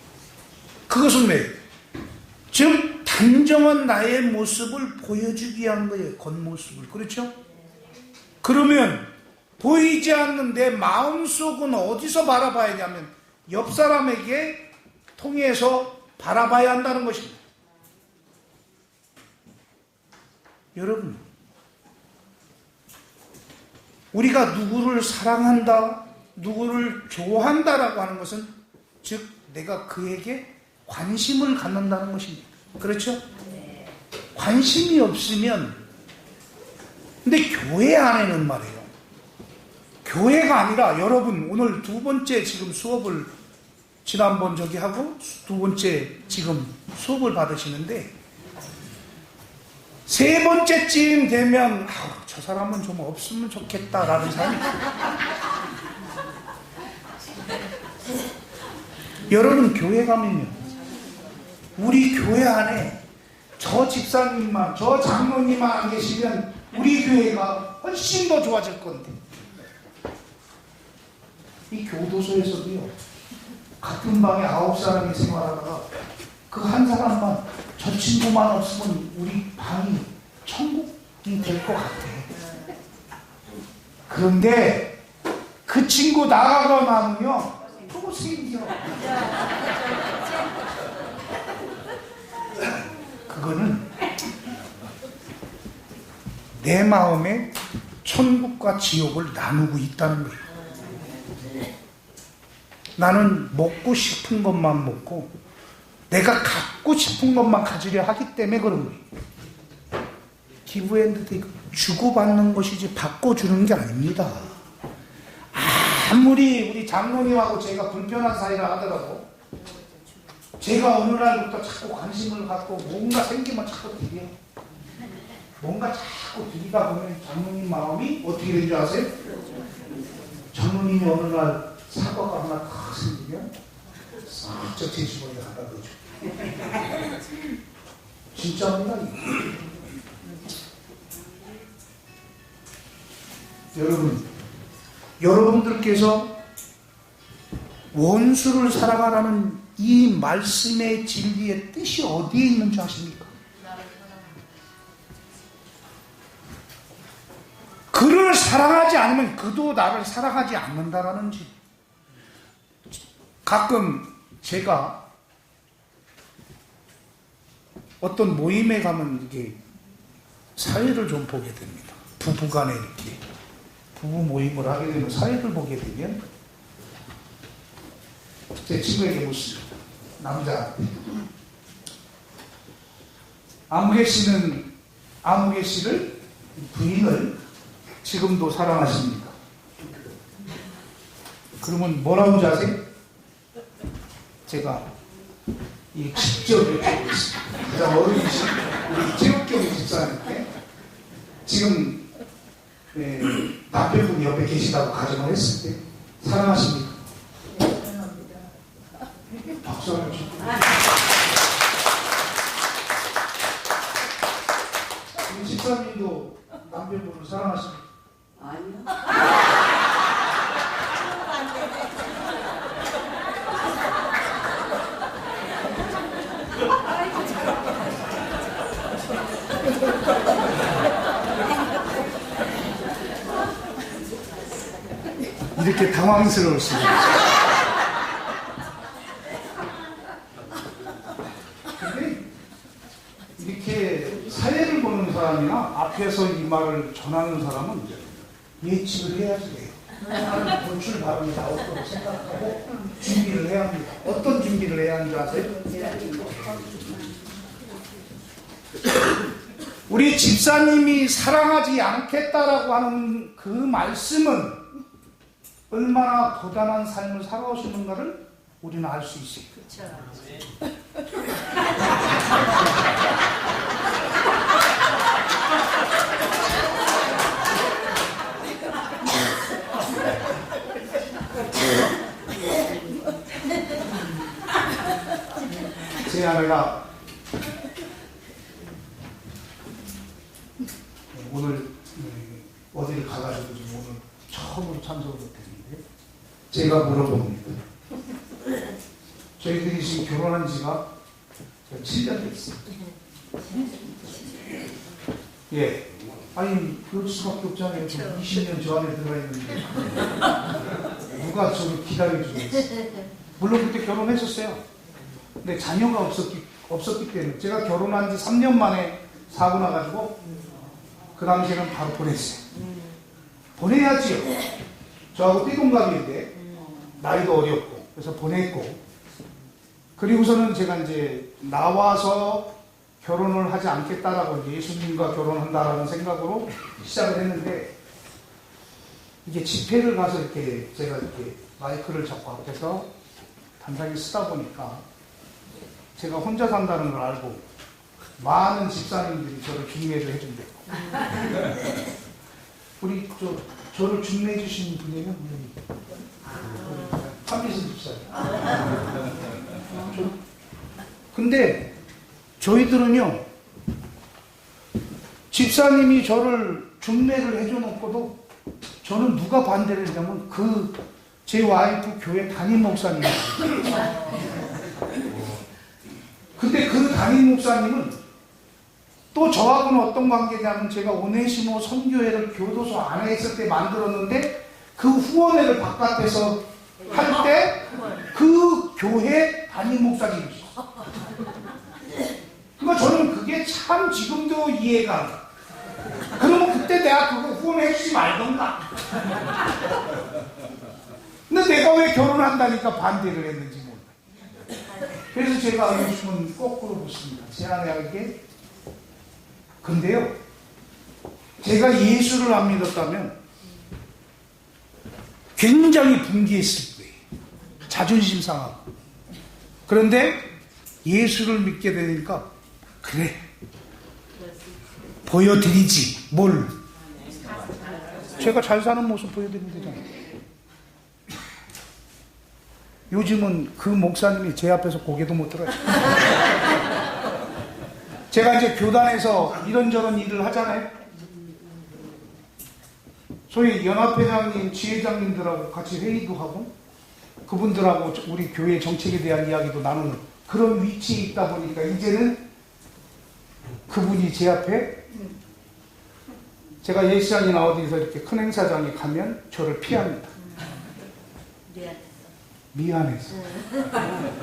그것은 왜? 즉 단정한 나의 모습을 보여주기 위한 거예요. 겉모습을. 그렇죠? 그러면 보이지 않는 내 마음속은 어디서 바라봐야 하냐면 옆 사람에게 통해서 바라봐야 한다는 것입니다. 여러분, 우리가 누구를 사랑한다, 누구를 좋아한다라고 하는 것은 즉 내가 그에게 관심을 갖는다는 것입니다. 그렇죠? 관심이 없으면, 근데 교회 안에는 말이에요, 교회가 아니라 여러분 오늘 두 번째 지금 수업을 지난번 저기 하고 두 번째 지금 수업을 받으시는데 세 번째쯤 되면 저 사람은 좀 없으면 좋겠다라는 사람이 여러분 교회 가면요, 우리 교회 안에 저 집사님만 저 장로님만 안 계시면 우리 교회가 훨씬 더 좋아질 건데, 이 교도소에서도요 같은 방에 9사람이 생활하다가 그 한 사람만 저 친구만 없으면 우리 방이 천국이 될 것 같아. 그런데 그 친구 나가고 나면요 또 생겨. 그거는 내 마음에 천국과 지옥을 나누고 있다는 거예요. 나는 먹고 싶은 것만 먹고 내가 갖고 싶은 것만 가지려 하기 때문에 그런 거예요. 기브앤드 주고받는 것이지 바꿔주는 게 아닙니다. 아무리 우리 장로님하고 제가 불편한 사이라 하더라도 제가 어느 날부터 자꾸 관심을 갖고 뭔가 생기면 자꾸 드려요. 뭔가 자꾸 들이다 보면 장로님 마음이 어떻게 되는 줄 아세요? 장로님이 어느 날 사과가 하나 탁 생기면 싹저 제 주머니에 갖다 넣어줘. 진짜입니다. 이거. 여러분들께서 원수를 사랑하라는 이 말씀의 진리의 뜻이 어디에 있는 줄 아십니까? 그를 사랑하지 않으면 그도 나를 사랑하지 않는다라는 지. 가끔 제가 어떤 모임에 가면 이게 사회를 좀 보게 됩니다. 부부간에 이렇게 부부 모임을 하게 되면 사회를 보게 되면 제 친구에게 묻습니다. 남자 아무개 씨는 아무개 씨를 부인을 지금도 사랑하십니까? 그러면 뭐라고 하세요? 제가 이 직접 여쭤보고 있습니다. 가장 어른이신 우리 체육경 집사님께 지금 남편분이 옆에 계시다고 가정을 했을 때 사랑하십니까? 박수 한번 주세요. 우리 집사님도 남편분을 사랑하십니까? 아니요. 이렇게 당황스러우시네요. 근데 이렇게 사회를 보는 사람이나 앞에서 이 말을 전하는 사람은 예측을 해야지 돼요. 나는 돌출 발언이 나오도록 생각하고 준비를 해야 합니다. 어떤 준비를 해야 하는지 아세요? 우리 집사님이 사랑하지 않겠다라고 하는 그 말씀은 얼마나 고단한 삶을 살아오시는가를 우리는 알 수 있어요. 제 아내가 오늘 어디를 가가지고 오늘 처음으로 참석을 못했는데 제가 물어봅니다. 저희들이 지금 결혼한 지가 7년 됐어요. 예. 아니 그럴 수밖에 없잖아요. 20년 저 안에 들어가 있는데 누가 저를 기다려주겠어요. 물론 그때 결혼했었어요. 근데 자녀가 없었기 때문에 제가 결혼한 지 3년 만에 사고 나가지고 그 당시에는 바로 보냈어요. 보내야지요. 저하고 띠동갑인데 나이도 어렸고 그래서 보냈고 그리고서는 제가 이제 나와서 결혼을 하지 않겠다라고 예수님과 결혼한다라는 생각으로 시작을 했는데 이게 집회를 가서 이렇게 제가 이렇게 마이크를 잡고 앞에서 단단히 쓰다 보니까 제가 혼자 산다는 걸 알고 많은 집사님들이 저를 중매를 해준대요. 우리 저를 중매해 주신 분이면 한미순 집사님. 근데 저희들은요 집사님이 저를 중매를 해줘놓고도 저는 누가 반대를 했냐면 제 와이프 교회 담임 목사님이에요. 근데 그 담임 목사님은 또 저하고는 어떤 관계냐면 제가 오네시모 선교회를 교도소 안에 있을 때 만들었는데 그 후원회를 바깥에서 할 때 그 교회 담임 목사님이죠. 그러니까 저는 그게 참 지금도 이해가 안 가. 그러면 그때 내가 그거 후원해주지 말던가. 근데 내가 왜 결혼한다니까 반대를 했는지 몰라. 그래서 제가 요즘은 거꾸로 묻습니다. 제 아내에게. 근데요, 제가 예수를 안 믿었다면 굉장히 분개했을 거예요. 자존심 상하고. 그런데 예수를 믿게 되니까 그래. 보여드리지. 뭘? 제가 잘 사는 모습 보여드리면 되잖아요. 요즘은 그 목사님이 제 앞에서 고개도 못 들어요. 제가 이제 교단에서 이런저런 일을 하잖아요. 소위 연합회장님, 지회장님들하고 같이 회의도 하고 그분들하고 우리 교회 정책에 대한 이야기도 나누는 그런 위치에 있다 보니까 이제는 그분이 제 앞에 제가 예시장이나 어디서 이렇게 큰 행사장에 가면 저를 피합니다. 미안해서.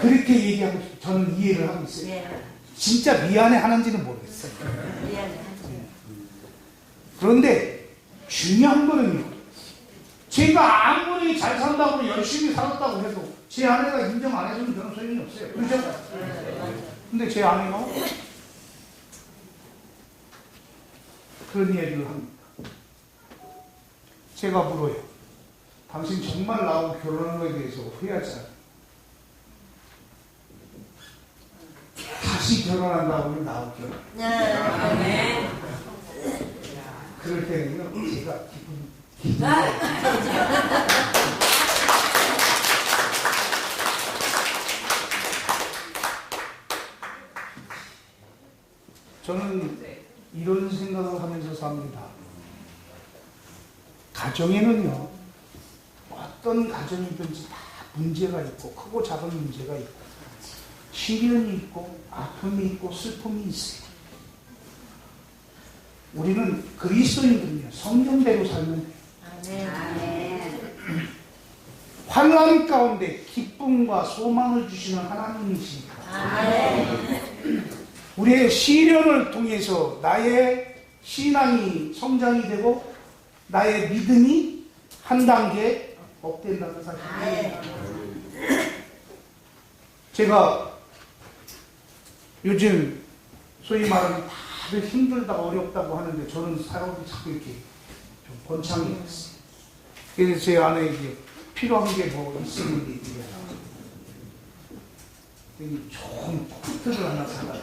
그렇게 얘기하고 저는 이해를 하고 있어요. 진짜 미안해 하는지는 모르겠어요. 그런데 중요한 거는요. 제가 아무리 잘 산다고 열심히 살았다고 해도 제 아내가 인정 안 해주면 저는 소용이 없어요. 그렇죠? 근데 제 아내가 그런 얘기를 합니다. 제가 물어요. 당신 정말 나하고 결혼한 거에 대해서 후회하지 않아요? 다시 결혼한다고 하면 나하고 결혼해요. 그럴 때는요, 제가 기분 저는 이런 생각을 하면서 삽니다. 가정에는요, 어떤 가정이든지 다 문제가 있고, 크고 작은 문제가 있고, 시련이 있고, 아픔이 있고, 슬픔이 있어요. 우리는 그리스도인들은요, 성경대로 살면 돼요. 환난 가운데 기쁨과 소망을 주시는 하나님이시니까. 우리의 시련을 통해서 나의 신앙이 성장이 되고 나의 믿음이 한 단계 업된다는 사실입니다. 제가 요즘 소위 말하는 다들 힘들다고 어렵다고 하는데 저는 사람이 자꾸 이렇게 좀 번창이 됐어요. 그래서 제 안에 이제 필요한 게 뭐 있으면 얘기해요. 좋은 코트를 하나 사가요.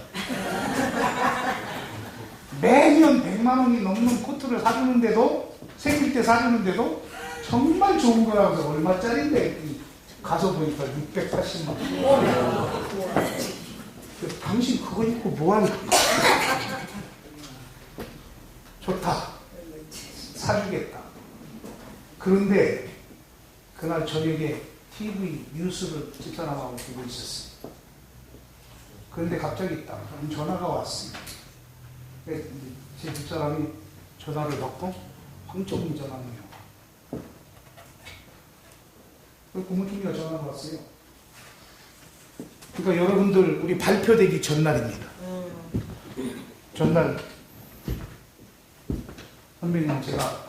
매년 100만 원이 넘는 코트를 사주는데도, 생일 때 사주는데도 정말 좋은 거라고. 얼마짜리인데 가서 보니까 640만 원. 당신 그거 입고 뭐하냐. 좋다, 사주겠다. 그런데 그날 저녁에 TV 뉴스를 집사람하고 보고 있었어요. 그런데 갑자기 딱 전화가 왔습니다. 제 집사람이 전화를 받고 황정민 전화네요. 고모님이가 전화가 왔어요. 그러니까 여러분들 우리 발표되기 전날입니다. 전날 선배님 제가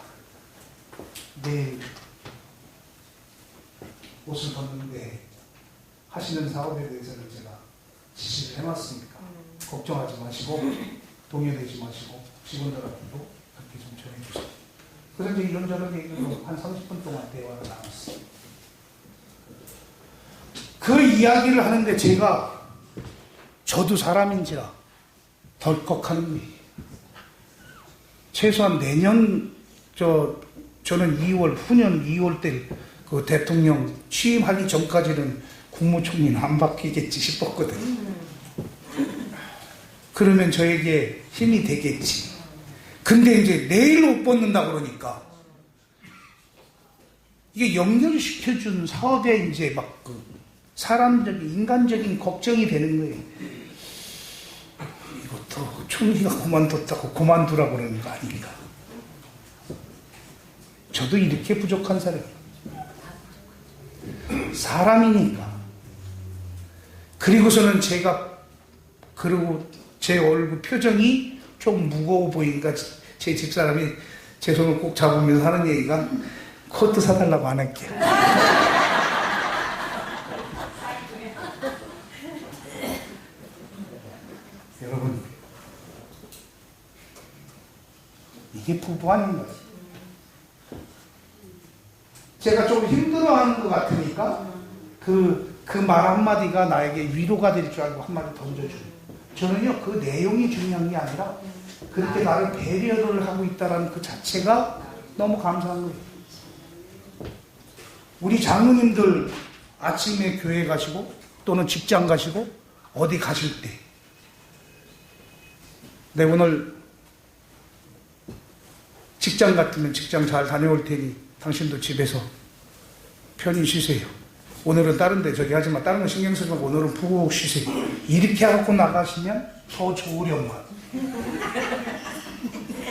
내일 옷을 벗는데 하시는 사업에 대해서는 제가 지시를 해놨으니까 걱정하지 마시고 동요되지 마시고 직원들한테도 그렇게 좀 전해주세요. 그래서 이제 이런저런 얘기로 한 30분 동안 대화를 나눴어요. 그 이야기를 하는데 제가 저도 사람인지라 덜컥하는 거예요. 최소한 내년 저는 2월 후년 2월 때 그 대통령 취임하기 전까지는 국무총리는 안 바뀌겠지 싶었거든요. 그러면 저에게 힘이 되겠지. 근데 이제 내일 옷 벗는다 그러니까 이게 연결시켜준 사업에 이제 막 그 사람적인 인간적인 걱정이 되는 거예요. 이것도 총리가 그만뒀다고 그만두라고 그러는 거 아닌가. 저도 이렇게 부족한 사람이에요. 사람이니까. 그리고서는 제가 그리고 제 얼굴 표정이 좀 무거워 보이니까 제 집사람이 제 손을 꼭 잡으면서 하는 얘기가 코트 사달라고 안 할게요. 여러분, 이게 부부 아닌가요? 제가 좀 힘들어하는 것 같으니까 그 말 한마디가 나에게 위로가 될 줄 알고 한마디 던져줘요. 저는요, 그 내용이 중요한 게 아니라 그렇게 나를 배려를 하고 있다는 그 자체가 너무 감사한 거예요. 우리 장로님들 아침에 교회 가시고 또는 직장 가시고 어디 가실 때 네, 오늘 직장 같으면 직장 잘 다녀올 테니 당신도 집에서 편히 쉬세요. 오늘은 다른 데 저기 하지만 다른 거 신경 쓰지 말고 오늘은 푹 쉬세요. 이렇게 하고 나가시면 더 좋으련만.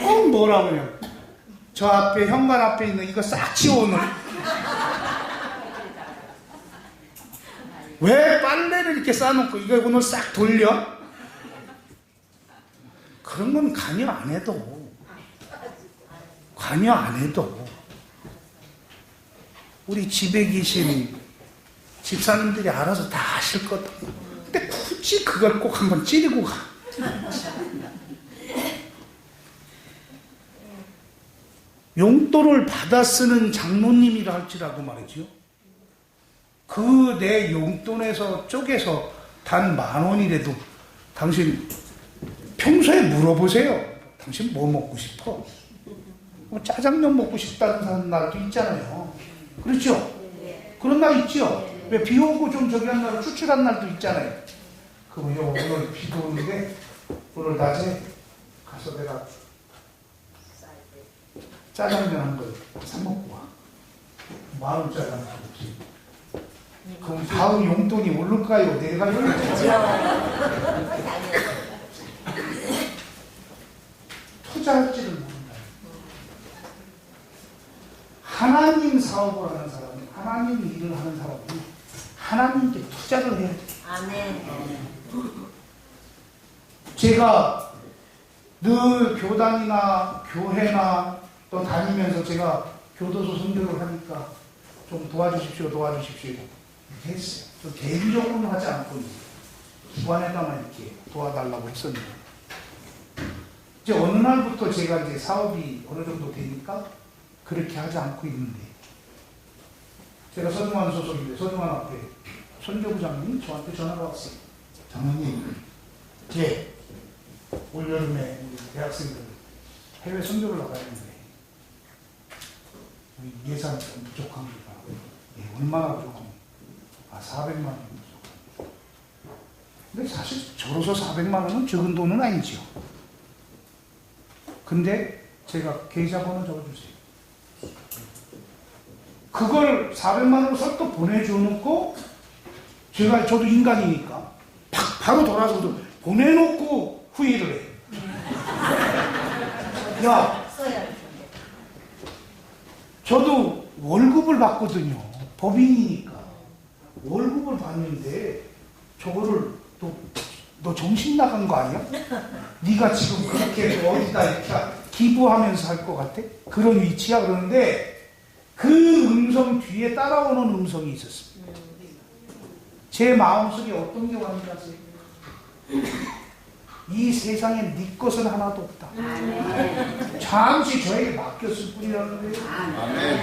꼭 뭐라고요? 저 앞에 현관 앞에 있는 이거 싹 치워 오늘. 왜 빨래를 이렇게 쌓아놓고 이거 오늘 싹 돌려? 그런 건 관여 안 해도 우리 집에 계신 집사님들이 알아서 다 하실 거다. 근데 굳이 그걸 꼭 한번 찌르고 가. 용돈을 받아 쓰는 장로님이라 할지라도 말이죠. 그 내 용돈에서 쪼개서 단 10,000원이라도 당신 평소에 물어보세요. 당신 뭐 먹고 싶어? 뭐 짜장면 먹고 싶다는 날도 있잖아요. 그렇죠? 그런 날 있죠? 왜 비 오고 좀 저기 한 날 추출한 날도 있잖아요. 그럼 오늘 비도 오는데 오늘 낮에 가서 내가 짜장면 한 걸 사 먹고 와. 10,000원 짜장면 먹지. 그럼 다음 용돈이 오를까요? 내려갈까요? 투자할지를 모른다. 하나님 사업을 하는 사람은, 하나님 일을 하는 사람은 하나님께 투자를 해야 돼요. 아멘. 제가 늘 교단이나 교회나 또 다니면서 제가 교도소 선교를 하니까 좀 도와주십시오 이렇게 했어요. 좀 개인적으로는 하지 않고 기관에다만 이렇게 도와달라고 했었는데 이제 어느 날부터 제가 이제 사업이 어느 정도 되니까 그렇게 하지 않고 있는데 제가 서중환 소속인데 서중환 앞에 선교부장님이 저한테 전화가 왔어요. 장로님, 이제 올여름에 우리 대학생들 해외 선교를 나가야하는데 예산이 좀 부족합니다. 예, 얼마나 부족합니까? 400만 원 부족합니다. 근데 사실 저로서 400만 원은 적은 돈은 아니죠. 근데 제가 계좌번호 적어주세요. 그걸 400만 원을 설떡 보내줘놓고 저도 인간이니까 바로 돌아서도 보내놓고 후회를 해. 야, 저도 월급을 받거든요. 법인이니까 월급을 받는데 저거를 너 정신 나간 거 아니야? 네가 지금 그렇게 어디다 이렇게 기부하면서 할 것 같아? 그런 위치야. 그러는데 그 음성 뒤에 따라오는 음성이 있었습니다. 제 마음속에 어떤 게 왔는지 아세요? 이 세상에 네 것은 하나도 없다. 잠시 저에게 맡겼을 뿐이라는 거예요.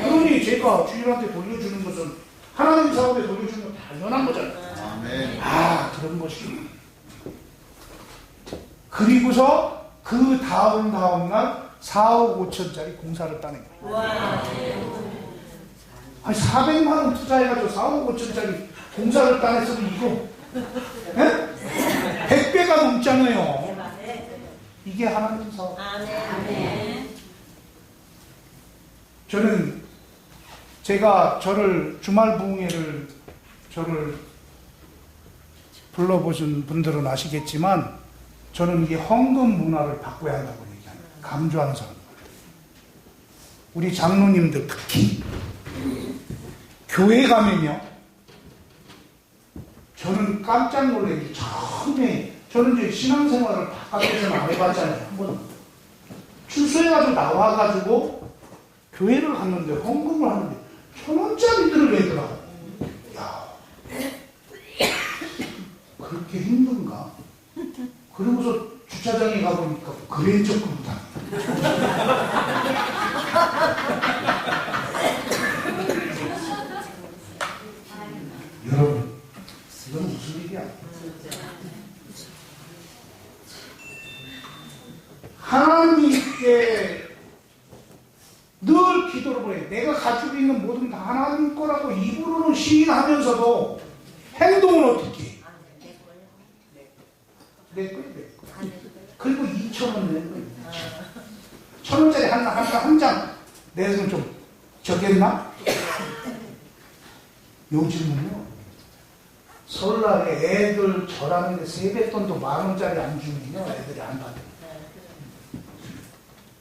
그러니 제가 주님한테 돌려주는 것은 하나님 사업에 돌려주는 건 당연한 거잖아요. 아, 그런 것이. 그리고서 그 다음 날 4억 5천짜리 공사를 따낸 거예요. 아니 400만 원 투자해가지고 4억 5천짜리 공사를 따냈어도 이거 100배가 넘잖아요. 이게 하나님 사업. 저는 제가 주말 부흥회를 저를 불러보신 분들은 아시겠지만 저는 이게 헌금 문화를 바꿔야 한다고 얘기합니다. 감주하는 사람들. 우리 장로님들 특히 교회 가면요. 저는 깜짝 놀란 게 처음에 저는 이제 신앙생활을 바깥에서는 안 해봤잖아요. 한번 출소해가지고 나와가지고 교회를 갔는데 헌금을 하는데 1,000원짜리들을 내더라고요. 야, 그렇게 힘든가? 그러고서 주차장에 가보니까 그랜저급도 다. 여러분, 이건 무슨 일이야? 하나 뭐든 다 하나님 거라고 입으로는 시인하면서도 행동은 어떻게 해? 내 거야, 내 거. 그리고 2,000원 낸 거예요. 1,000원짜리 한 장 내서는 좀 적겠나? 요즘은요, 설날에 애들 절하는데 세뱃돈도 10,000원짜리 안 주면요, 애들이 안 받아요.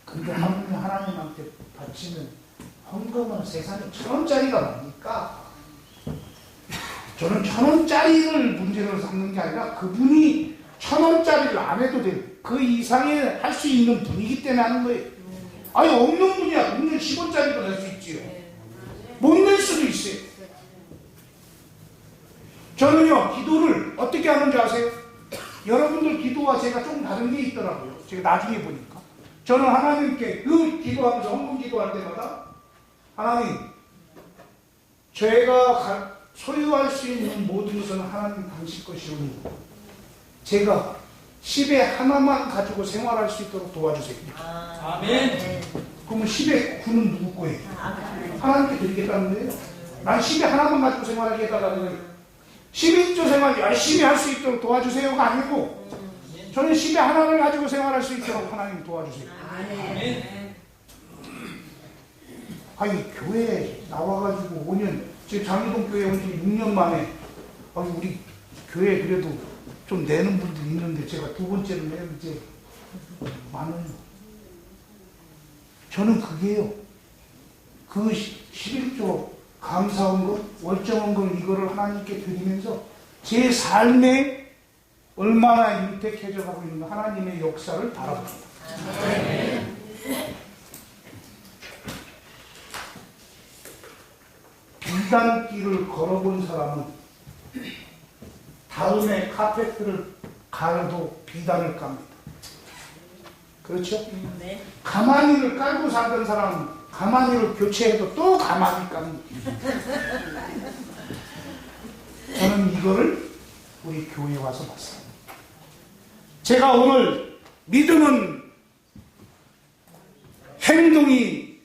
근데 하나님한테 바치는 헌금은 세상에 1,000원짜리가 뭡니까? 저는 1,000원짜리를 문제로 삼는 게 아니라 그분이 1,000원짜리를 안 해도 돼요. 그 이상에 할 수 있는 분이기 때문에 하는 거예요. 아니, 없는 분이야. 분명 10원짜리도 낼 수 있지요. 못 낼 수도 있어요. 저는요, 기도를 어떻게 하는지 아세요? 여러분들 기도와 제가 좀 다른 게 있더라고요. 제가 나중에 보니까. 저는 하나님께 그 기도하면서 헌금 기도할 때마다 하나님, 제가 소유할 수 있는 모든 것은 하나님 당신 것이오니 제가 10에 하나만 가지고 생활할 수 있도록 도와주세요. 아멘. 그러면 10에 9는 누구 거예요? 하나님께 드리겠다는 거예요. 난 10에 하나만 가지고 생활하겠다는 거예요. 11조 생활 열심히 할 수 있도록 도와주세요가 아니고 저는 10에 하나를 가지고 생활할 수 있도록 하나님 도와주세요. 아멘. 아니, 교회에 나와가지고 5년, 지금 장희동 교회 온 지 6년 만에, 아니, 우리 교회 그래도 좀 내는 분들이 있는데 제가 두 번째로 내는 이제 많아요. 저는 그게요. 그 11조 감사한 것, 월정한 것, 이거를 하나님께 드리면서 제 삶에 얼마나 윤택해져 가고 있는 하나님의 역사를 바라봅니다. 비단길을 걸어본 사람은 다음에 카페트를 가도 비단을 깝니다. 그렇죠? 네. 가마니를 깔고 살던 사람은 가마니를 교체해도 또 가마니 깝니다. 저는 이거를 우리 교회에 와서 봤습니다. 제가 오늘 믿음은 행동이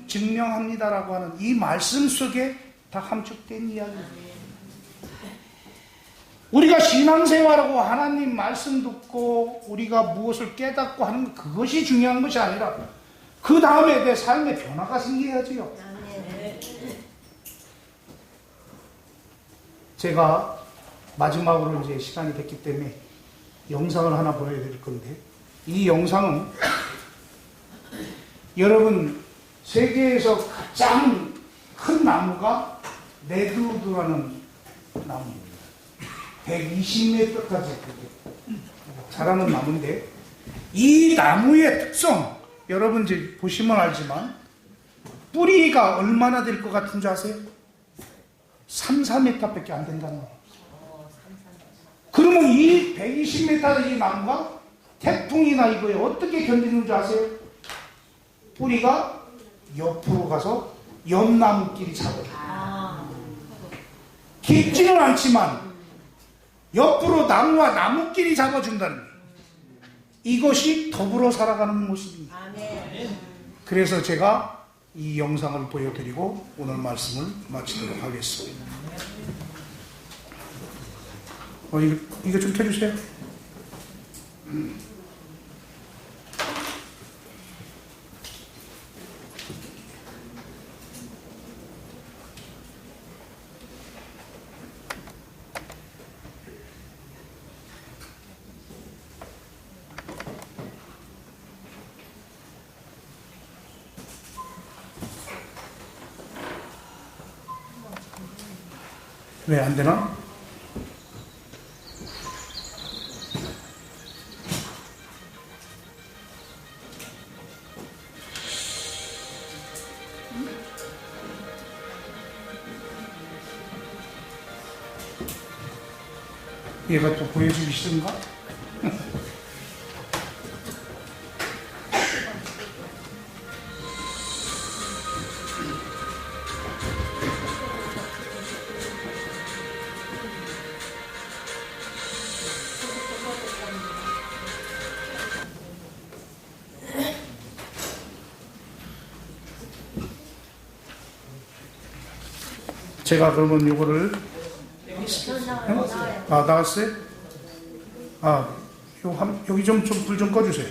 증명합니다라고 하는 이 말씀 속에 다 함축된 이야기입니다. 우리가 신앙생활하고 하나님 말씀 듣고 우리가 무엇을 깨닫고 하는 것, 그것이 중요한 것이 아니라 그 다음에 내 삶의 변화가 생겨야지요. 제가 마지막으로 이제 시간이 됐기 때문에 영상을 하나 보여드릴 건데, 이 영상은 여러분 세계에서 가장 큰 나무가 레드우드라는 나무입니다. 120m까지 자라는 나무인데, 이 나무의 특성, 여러분 이제 보시면 알지만 뿌리가 얼마나 될 것 같은 줄 아세요? 3-4m밖에 안 된다는 거예요. 그러면 이 120m의 이 나무가 태풍이나 이거에 어떻게 견디는 줄 아세요? 뿌리가 옆으로 가서 옆나무끼리 잡아요. 깊지는 않지만 옆으로 나무와 나무끼리 잡아준다는 거예요. 이것이 더불어 살아가는 모습입니다. 그래서 제가 이 영상을 보여드리고 오늘 말씀을 마치도록 하겠습니다. 이거 좀 켜주세요. 왜 안 되나? 얘가 또 보여주기 싫은가? 제가 그러면 요거를 나갔어요? 여기 좀 불 좀 꺼주세요.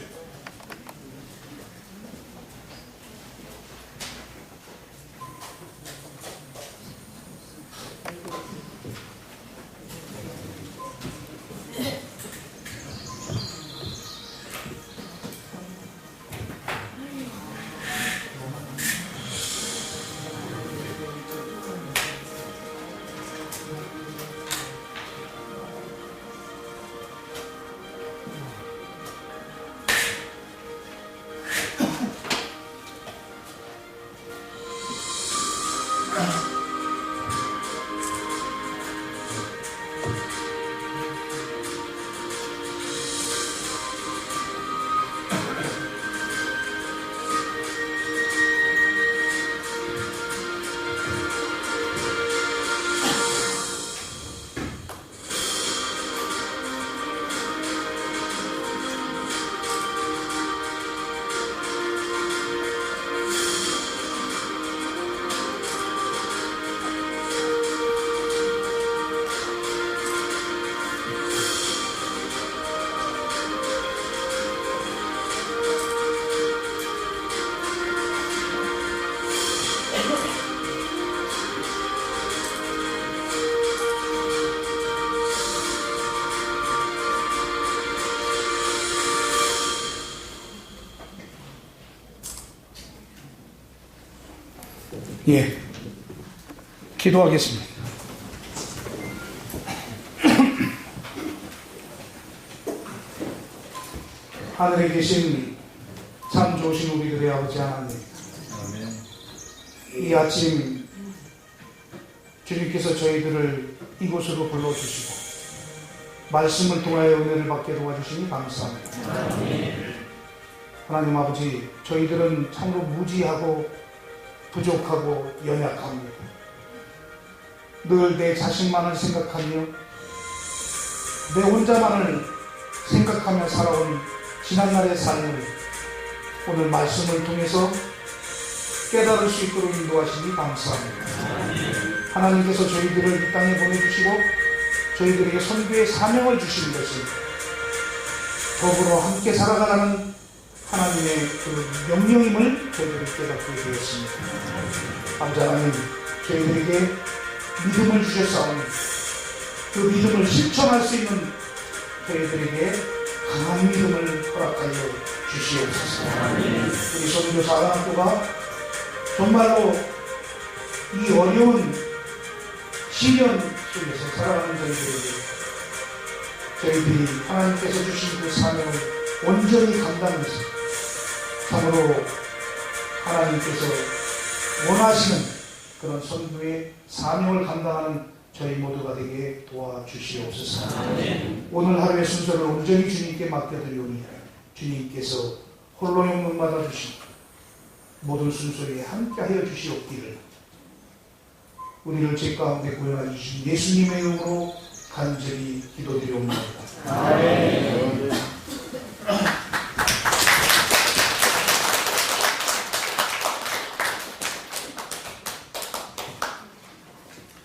예, 기도하겠습니다. 하늘에 계신 참 좋으신 우리들의 아버지 하나님, 이 아침 주님께서 저희들을 이곳으로 불러주시고 말씀을 통하여 은혜를 받게 도와주시니 감사합니다. 하나님 아버지, 저희들은 참으로 무지하고 부족하고 연약합니다. 늘 내 자신만을 생각하며 내 혼자만을 생각하며 살아온 지난날의 삶을 오늘 말씀을 통해서 깨달을 수 있도록 인도하시니 감사합니다. 하나님께서 저희들을 이 땅에 보내주시고 저희들에게 선교의 사명을 주신 것이 더불어 함께 살아가라는 하나님의 그 명령임을 저희들이 깨닫게 되었습니다. 감사 하나님, 저희들에게 믿음을 주셨사오니 그 믿음을 실천할 수 있는 저희들에게 강한 믿음을 허락하여 주시옵소서. 우리 선교 사랑학교가 정말로 이 어려운 시련 속에서 살아가는 저희들이 하나님께서 주신 그 사명을 온전히 감당해서 참으로 하나님께서 원하시는 그런 선교의 사명을 감당하는 저희 모두가 되게 도와주시옵소서. 오늘 하루의 순서를 온전히 주님께 맡겨드리오니 주님께서 홀로 영광 받아주시고 모든 순서에 함께하여 주시옵기를 우리를 죄 가운데 구원해 주신 예수님의 이름으로 간절히 기도드리옵나이다. 아멘.